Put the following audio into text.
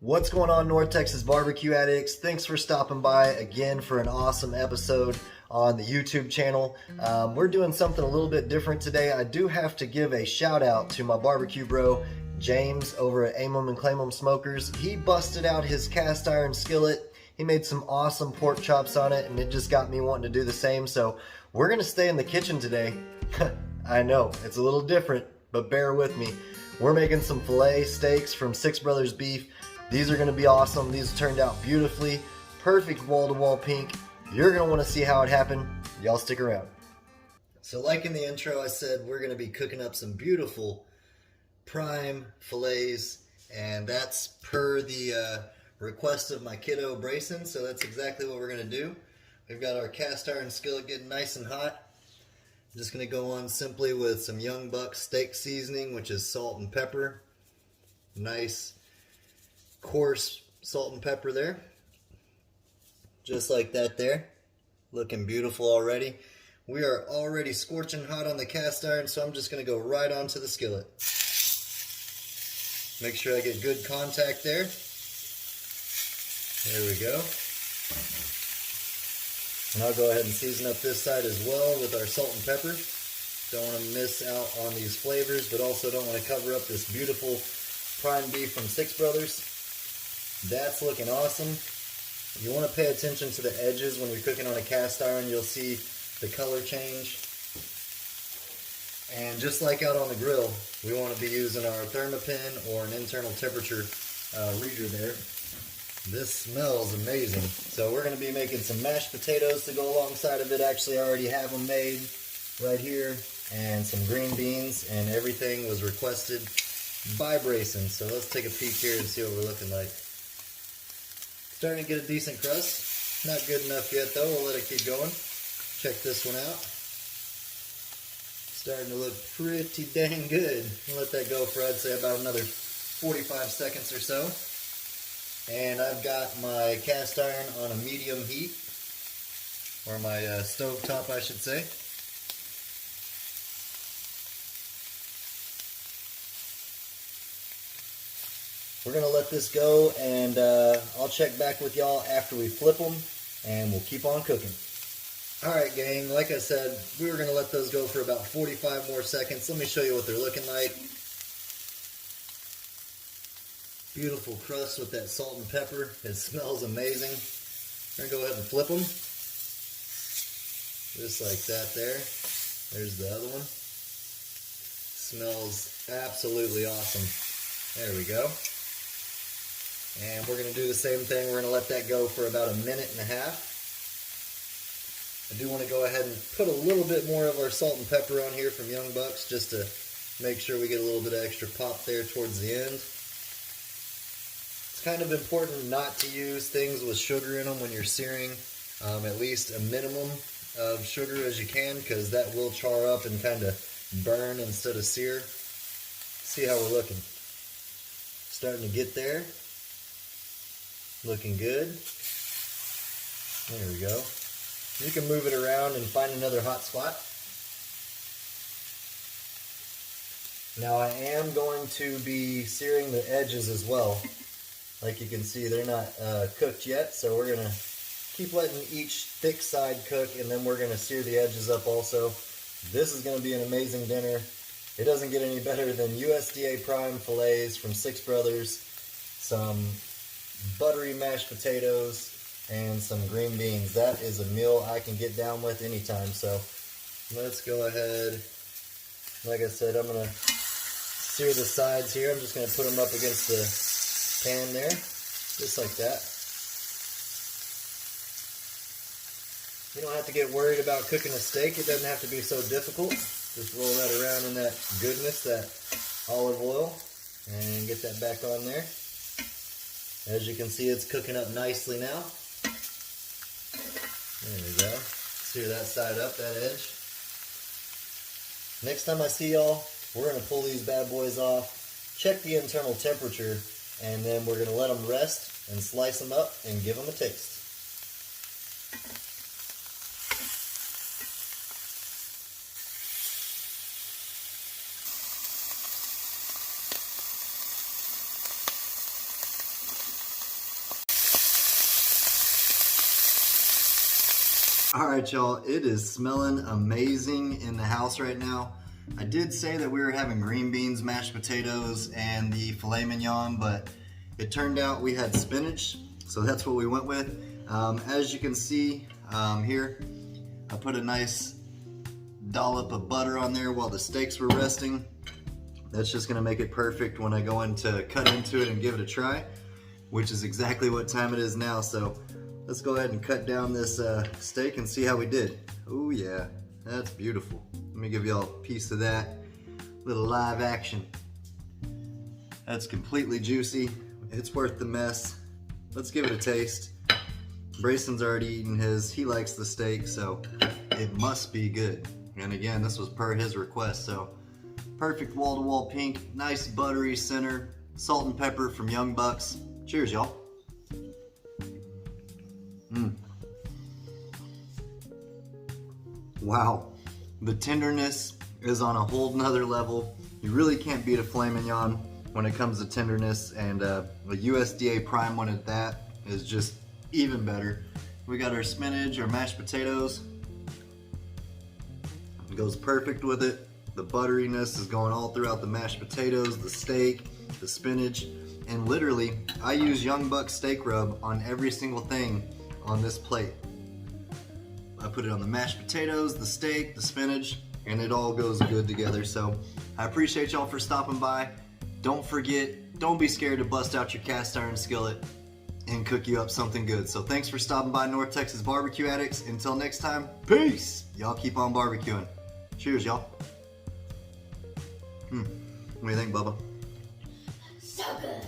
What's going on, North Texas barbecue addicts? Thanks for stopping by again for an awesome episode on the YouTube channel. We're doing something a little bit different today. I do have to give a shout out to my barbecue bro, James, over at Aim'em and Claim'em Smokers. He busted out his cast iron skillet. He made some awesome pork chops on it, and it just got me wanting to do the same. So we're gonna stay in the kitchen today. I know, it's a little different, but bear with me. We're making some filet steaks from Six Brothers Beef. These are gonna be awesome. These turned out beautifully. Perfect wall-to-wall pink. You're gonna wanna see how it happened. Y'all stick around. So like in the intro, I said we're gonna be cooking up some beautiful prime fillets, and that's per the request of my kiddo Brayson, so that's exactly what we're gonna do. We've got our cast iron skillet getting nice and hot. I'm just gonna go on simply with some YoungBucks Steak Seasoning, which is salt and pepper. Nice coarse salt and pepper there, just like that there, looking beautiful already. We are already scorching hot on the cast iron, so I'm just going to go right onto the skillet. Make sure I get good contact there. There we go. And I'll go ahead and season up this side as well with our salt and pepper. Don't want to miss out on these flavors, but also don't want to cover up this beautiful prime beef from Six Brothers. That's looking awesome. You want to pay attention to the edges when you're cooking on a cast iron. You'll see the color change. And just like out on the grill, we want to be using our Thermopin or an internal temperature reader there. This smells amazing. So we're going to be making some mashed potatoes to go alongside of it. Actually, I already have them made right here. And some green beans, and everything was requested by Brayson. So let's take a peek here and see what we're looking like. Starting to get a decent crust. Not good enough yet though, we'll let it keep going. Check this one out. Starting to look pretty dang good. I'll let that go for, I'd say, about another 45 seconds or so. And I've got my cast iron on a medium heat, or my stove top I should say. We're going to let this go, and I'll check back with y'all after we flip them, and we'll keep on cooking. Alright gang, like I said, we were going to let those go for about 45 more seconds. Let me show you what they're looking like. Beautiful crust with that salt and pepper. It smells amazing. We're going to go ahead and flip them. Just like that there. There's the other one. Smells absolutely awesome. There we go. And we're going to do the same thing. We're going to let that go for about a minute and a half. I do want to go ahead and put a little bit more of our salt and pepper on here from YoungBucks, just to make sure we get a little bit of extra pop there towards the end. It's kind of important not to use things with sugar in them when you're searing. At least a minimum of sugar as you can, because that will char up and kind of burn instead of sear. See how we're looking. Starting to get there. Looking good. There we go. You can move it around and find another hot spot. Now I am going to be searing the edges as well. Like you can see, they're not cooked yet, so we're going to keep letting each thick side cook, and then we're going to sear the edges up also. This is going to be an amazing dinner. It doesn't get any better than USDA prime fillets from Six Brothers, some buttery mashed potatoes, and some green beans. That is a meal I can get down with anytime. So let's go ahead. Like I said, I'm going to sear the sides here. I'm just going to put them up against the pan there, just like that. You don't have to get worried about cooking a steak. It doesn't have to be so difficult. Just roll that around in that goodness, that olive oil, and get that back on there. As you can see, it's cooking up nicely now. There we go. Sear that side up, that edge. Next time I see y'all, we're going to pull these bad boys off, check the internal temperature, and then we're going to let them rest and slice them up and give them a taste. All right, y'all, it is smelling amazing in the house right now. I did say that we were having green beans, mashed potatoes, and the filet mignon, but it turned out we had spinach, so that's what we went with. As you can see here, I put a nice dollop of butter on there while the steaks were resting. That's just gonna make it perfect when I go in to cut into it and give it a try, which is exactly what time it is now. So let's go ahead and cut down this steak and see how we did. Oh yeah, that's beautiful. Let me give y'all a piece of that little live action. That's completely juicy. It's worth the mess. Let's give it a taste. Brayson's already eaten his. He likes the steak, so it must be good. And again, this was per his request, so perfect wall-to-wall pink, nice buttery center, salt and pepper from YoungBucks. Cheers, y'all. Wow, the tenderness is on a whole nother level. You really can't beat a filet mignon when it comes to tenderness, and a USDA prime one at that is just even better. We got our spinach, our mashed potatoes. It goes perfect with it. The butteriness is going all throughout the mashed potatoes, the steak, the spinach, and literally I use YoungBucks steak rub on every single thing on this plate. I put it on the mashed potatoes, the steak, the spinach, and it all goes good together. So I appreciate y'all for stopping by. Don't forget, don't be scared to bust out your cast iron skillet and cook you up something good. So thanks for stopping by, North Texas Barbecue Addicts. Until next time, peace. Y'all keep on barbecuing. Cheers, y'all. What do you think, Bubba? So good.